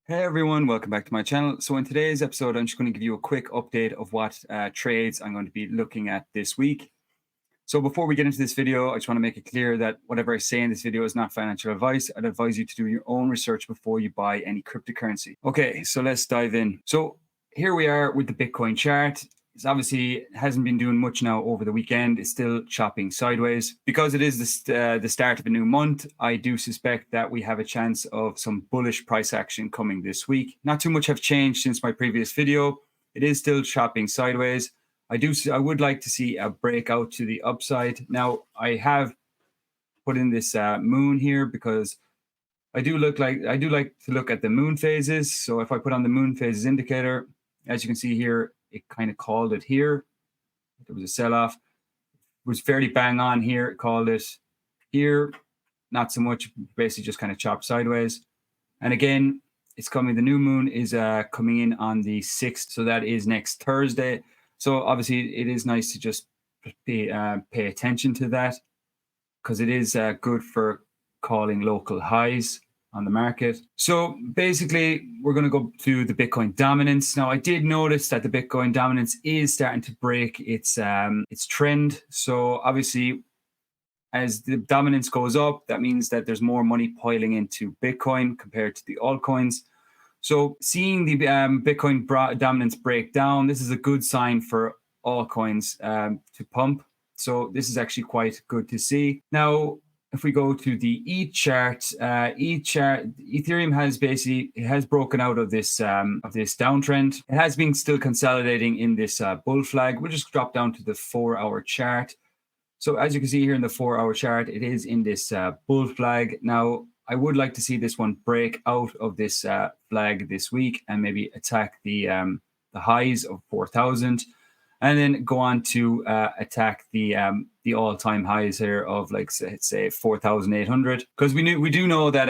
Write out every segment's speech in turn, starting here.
Hey everyone, welcome back to my channel. So in today's episode, I'm just going to give you a quick update of what trades I'm going to be looking at this week. So before we get into this video, I just want to make it clear that whatever I say in this video is not financial advice. I'd advise you to do your own research before you buy any cryptocurrency. Okay, so let's dive in. So here we are with the Bitcoin chart. It's obviously hasn't been doing much now over the weekend. It's still chopping sideways. Because it is the start of a new month, I do suspect that we have a chance of some bullish price action coming this week. Not too much have changed since my previous video. It is still chopping sideways. I would like to see a breakout to the upside. Now, I have put in this moon here because I do like to look at the moon phases. So if I put on the moon phases indicator, as you can see here, it kind of called it here. There was a sell-off. It was fairly bang on here. It called it here. Not so much, basically just kind of chopped sideways. And again, it's coming. The new moon is coming in on the 6th. So that is next Thursday. So obviously it is nice to just pay attention to that because it is good for calling local highs on the market. So basically, we're going to go to the Bitcoin dominance. Now, I did notice that the Bitcoin dominance is starting to break its trend. So obviously, as the dominance goes up, that means that there's more money piling into Bitcoin compared to the altcoins. So seeing the Bitcoin dominance break down, this is a good sign for altcoins to pump. So this is actually quite good to see. Now, if we go to the ETH chart, Ethereum has broken out of this downtrend. It has been still consolidating in this bull flag. We'll just drop down to the 4-hour chart. So as you can see here in the 4-hour chart, it is in this bull flag. Now, I would like to see this one break out of this flag this week and maybe attack the highs of 4,000, and then go on to attack the all-time highs here of, like, say 4,800. Because we do know that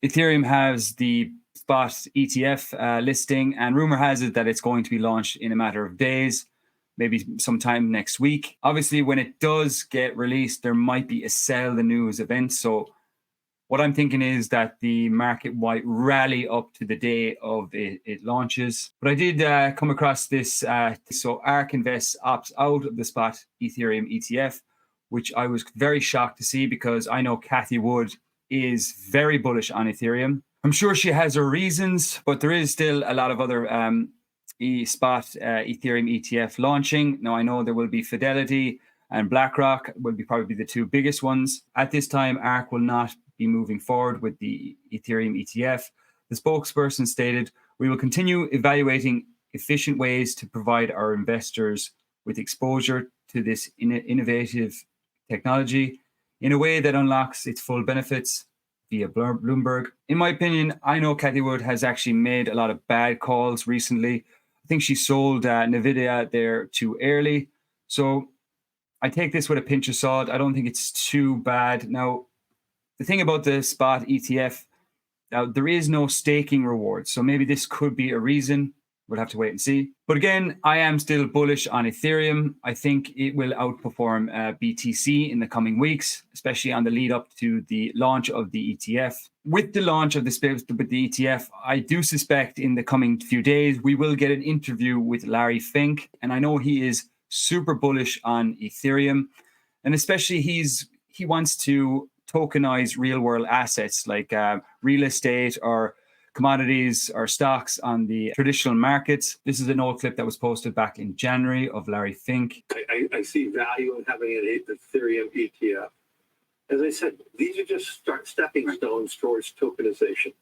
Ethereum has the spot ETF listing, and rumor has it that it's going to be launched in a matter of days, maybe sometime next week. Obviously, when it does get released, there might be a sell the news event. So what I'm thinking is that the market might rally up to the day of it launches. But I did come across this. So ARK Invest opts out of the spot Ethereum ETF, which I was very shocked to see because I know Cathie Wood is very bullish on Ethereum. I'm sure she has her reasons, but there is still a lot of other spot Ethereum ETF launching. Now, I know there will be Fidelity and BlackRock will be probably the two biggest ones. At this time, ARK will not be moving forward with the Ethereum ETF. The spokesperson stated, "We will continue evaluating efficient ways to provide our investors with exposure to this innovative technology in a way that unlocks its full benefits via Bloomberg." In my opinion, I know Cathie Wood has actually made a lot of bad calls recently. I think she sold NVIDIA there too early. So I take this with a pinch of salt. I don't think it's too bad. Now, the thing about the spot ETF, now there is no staking reward. So maybe this could be a reason. We'll have to wait and see. But again, I am still bullish on Ethereum. I think it will outperform BTC in the coming weeks, especially on the lead up to the launch of the ETF. With the launch of the ETF, I do suspect in the coming few days, we will get an interview with Larry Fink. And I know he is super bullish on Ethereum. And especially he wants to tokenize real world assets like real estate or commodities or stocks on the traditional markets. This is an old clip that was posted back in January of Larry Fink. I see value in having an Ethereum ETF. As I said, these are just stepping stones towards tokenization.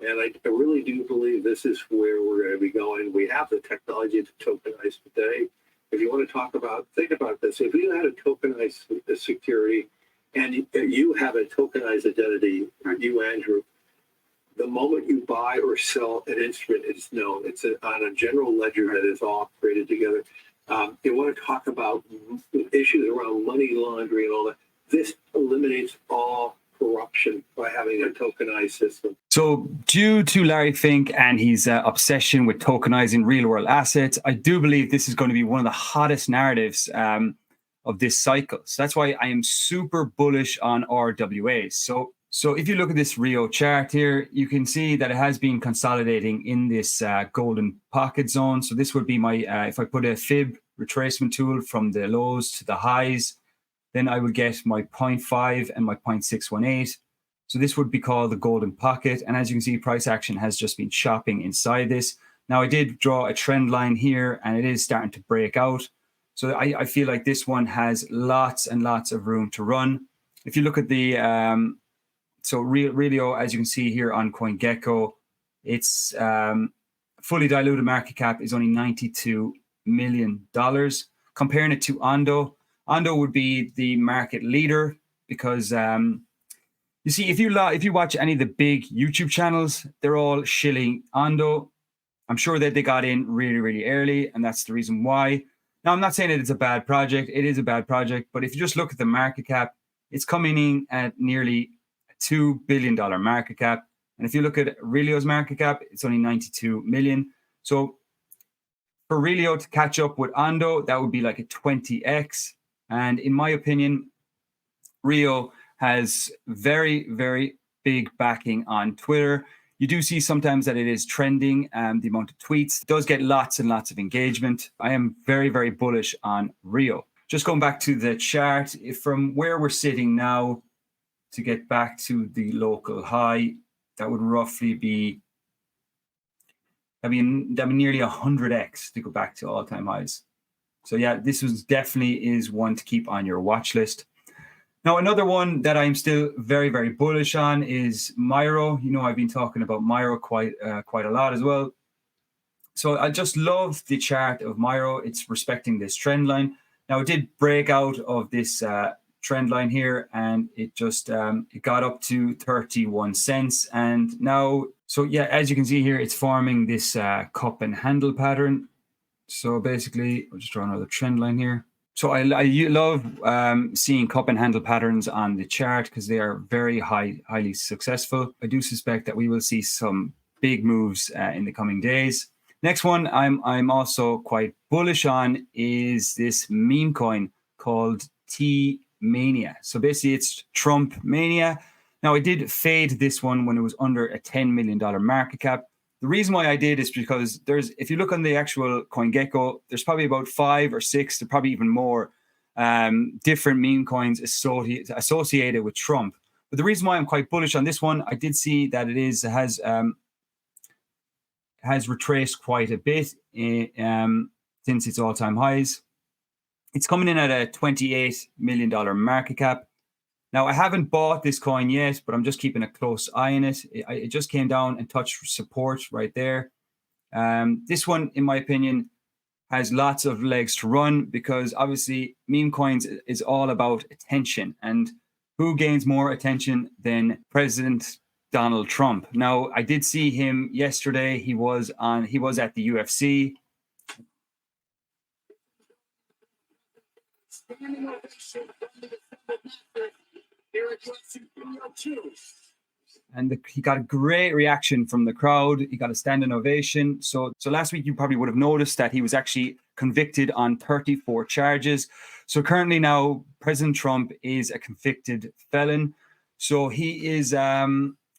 And I really do believe this is where we're going to be going. We have the technology to tokenize today. If you want to think about this. If you had a tokenized security and you have a tokenized identity, you, Andrew, the moment you buy or sell an instrument, it's known. It's on a general ledger that is all created together. You want to talk about issues around money laundering and all that. This eliminates all corruption by having a tokenized system. So due to Larry Fink and his obsession with tokenizing real world assets, I do believe this is going to be one of the hottest narratives of this cycle. So that's why I am super bullish on RWAs. So So if you look at this Rio chart here, you can see that it has been consolidating in this golden pocket zone. So this would be my, if I put a fib retracement tool from the lows to the highs, then I would get my 0.5 and my 0.618. So this would be called the golden pocket. And as you can see, price action has just been shopping inside this. Now I did draw a trend line here and it is starting to break out. So I feel like this one has lots and lots of room to run. If you look at the, so Relio, as you can see here on CoinGecko, its fully diluted market cap is only $92 million. Comparing it to Ondo, Ondo would be the market leader because you see, if you watch any of the big YouTube channels, they're all shilling Ondo. I'm sure that they got in really, really early, and that's the reason why. Now, I'm not saying that it's a bad project. It is a bad project, but if you just look at the market cap, it's coming in at nearly a $2 billion market cap. And if you look at Relio's market cap, it's only 92 million. So for Relio to catch up with Ondo, that would be like a 20x. And in my opinion, Rio has very, very big backing on Twitter. You do see sometimes that it is trending. The amount of tweets it does get lots and lots of engagement. I am very, very bullish on Rio. Just going back to the chart, from where we're sitting now to get back to the local high, that would roughly be, that'd be nearly 100x to go back to all-time highs. So yeah, this was definitely is one to keep on your watch list. Now, another one that I'm still very, very bullish on is Miro. You know, I've been talking about Miro quite a lot as well. So I just love the chart of Miro. It's respecting this trend line. Now, it did break out of this trend line here, and it just it got up to 31 cents. And now, so yeah, as you can see here, it's forming this cup and handle pattern. So basically, I'll just draw another trend line here. So I love seeing cup and handle patterns on the chart because they are very highly successful. I do suspect that we will see some big moves in the coming days. Next one I'm also quite bullish on is this meme coin called T-Mania. So basically it's Trump Mania. Now I did fade this one when it was under a $10 million market cap. The reason why I did is because if you look on the actual CoinGecko, there's probably about 5 or 6, or probably even more different meme coins associated with Trump. But the reason why I'm quite bullish on this one, I did see that it has retraced quite a bit since its all-time highs. It's coming in at a $28 million market cap. Now, I haven't bought this coin yet, but I'm just keeping a close eye on it. It just came down and touched support right there. This one, in my opinion, has lots of legs to run because obviously meme coins is all about attention. And who gains more attention than President Donald Trump? Now, I did see him yesterday. He was at the UFC. And he got a great reaction from the crowd. He got a standing ovation. So last week, you probably would have noticed that he was actually convicted on 34 charges. So currently now, President Trump is a convicted felon. So he is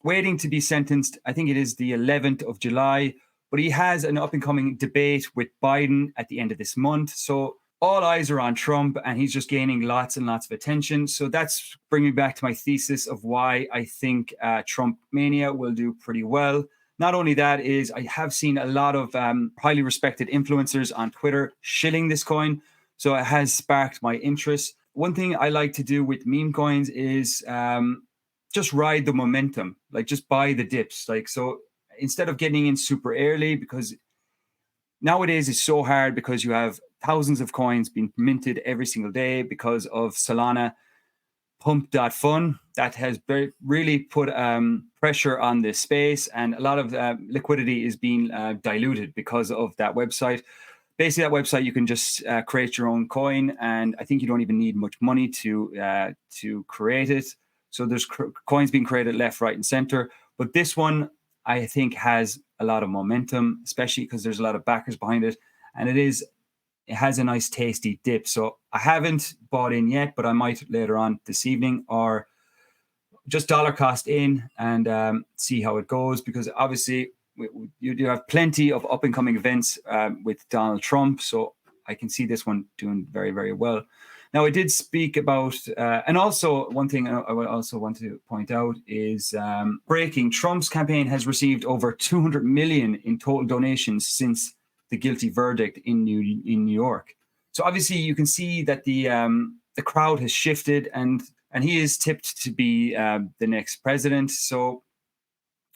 waiting to be sentenced. I think it is the 11th of July. But he has an up-and-coming debate with Biden at the end of this month. So all eyes are on Trump, and he's just gaining lots and lots of attention. So that's bringing me back to my thesis of why I think Trump Mania will do pretty well. Not only that is I have seen a lot of highly respected influencers on Twitter shilling this coin. So it has sparked my interest. One thing I like to do with meme coins is just ride the momentum, like just buy the dips. Like, so instead of getting in super early, because nowadays it's so hard because you have thousands of coins being minted every single day because of Solana Pump.fun. That has really put pressure on this space, and a lot of liquidity is being diluted because of that website. Basically, that website, you can just create your own coin, and I think you don't even need much money to create it. So there's coins being created left, right, and center. But this one, I think, has a lot of momentum, especially because there's a lot of backers behind it, and it has a nice tasty dip. So I haven't bought in yet, but I might later on this evening or just dollar cost in and see how it goes, because obviously you have plenty of up and coming events with Donald Trump. So I can see this one doing very, very well. Now, I did speak about, and also one thing I would also want to point out is breaking. Trump's campaign has received over 200 million in total donations since the guilty verdict in New York. So obviously you can see that the crowd has shifted, and he is tipped to be the next president. So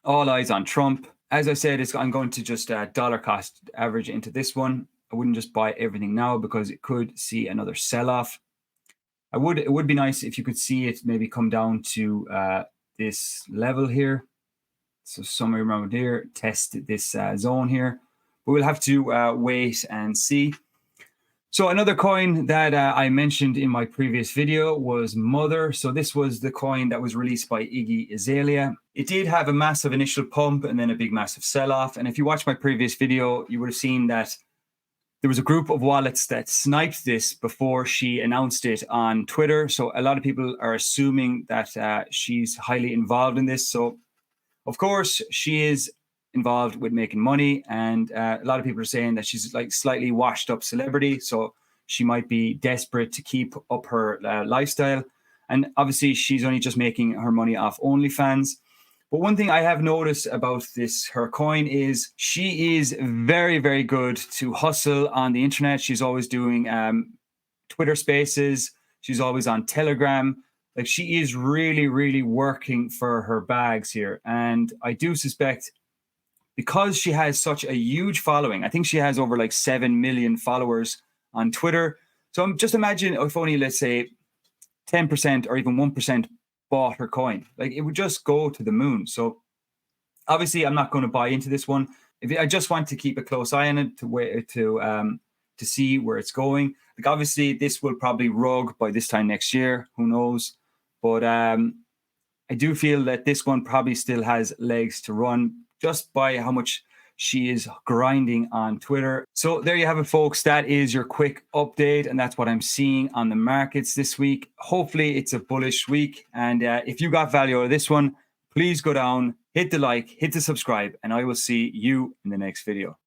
all eyes on Trump. As I said, I'm going to just dollar cost average into this one. I wouldn't just buy everything now because it could see another sell-off. It would be nice if you could see it maybe come down to this level here. So somewhere around here, test this zone here. But we'll have to wait and see. So another coin that I mentioned in my previous video was Mother. So this was the coin that was released by Iggy Azalea. It did have a massive initial pump and then a big massive sell-off. And if you watch my previous video, you would have seen that there was a group of wallets that sniped this before she announced it on Twitter. So a lot of people are assuming that she's highly involved in this. So of course she is involved with making money, and a lot of people are saying that she's like slightly washed up celebrity, so she might be desperate to keep up her lifestyle. And obviously she's only just making her money off OnlyFans. But one thing I have noticed about her coin is she is very, very good to hustle on the internet. She's always doing Twitter Spaces. She's always on Telegram. Like, she is really, really working for her bags here. And I do suspect, because she has such a huge following, I think she has over like 7 million followers on Twitter. So just imagine if only, let's say, 10% or even 1% bought her coin. Like, it would just go to the moon. So obviously I'm not going to buy into this one. I just want to keep a close eye on it to see where it's going. Like, obviously this will probably rug by this time next year. Who knows? But I do feel that this one probably still has legs to run, just by how much she is grinding on Twitter. So there you have it, folks. That is your quick update, and that's what I'm seeing on the markets this week. Hopefully it's a bullish week. And if you got value out of this one, please go down, hit the like, hit the subscribe, and I will see you in the next video.